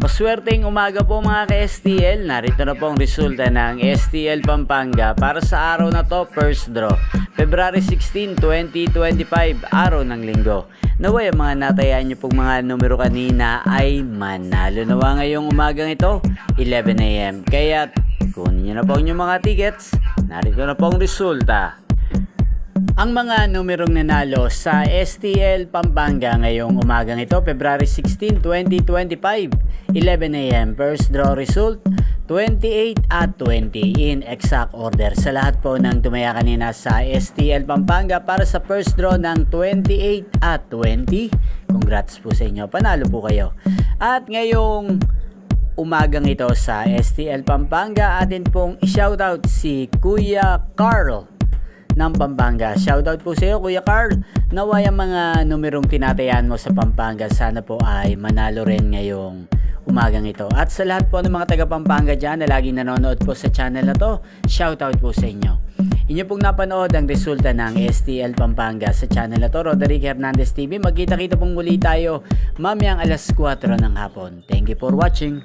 Maswerteng umaga po mga ka-STL. Narito na po ang resulta ng STL Pampanga para sa araw na to, first draw. February 16, 2025, araw ng linggo. Naway ang mga natayaan nyo pong mga numero kanina ay manalo nawa ngayong umagang ito, 11 AM. Kaya kunin nyo na po ang inyong mga tickets. Narito na po ang resulta. Ang mga numerong nanalo sa STL Pampanga ngayong umagang ito, February 16, 2025, 11 AM. First draw result, 28 at 20 in exact order. Sa lahat po ng tumaya kanina sa STL Pampanga para sa first draw ng 28 at 20, congrats po sa inyo. Panalo po kayo. At ngayong umagang ito sa STL Pampanga, atin pong i-shoutout si Kuya Carl ng Pampanga. Shoutout po sa iyo, Kuya Carl. Naway ang mga numerong tinatayan mo sa Pampanga, sana po ay manalo rin ngayong umagang ito. At sa lahat po ng mga taga Pampanga dyan na laging nanonood po sa channel na to, shoutout po sa inyo. Inyo pong napanood ang resulta ng STL Pampanga sa channel na to, Roderick Hernandez TV. Magkita-kita pong muli tayo mamayang alas 4 ng hapon. Thank you for watching.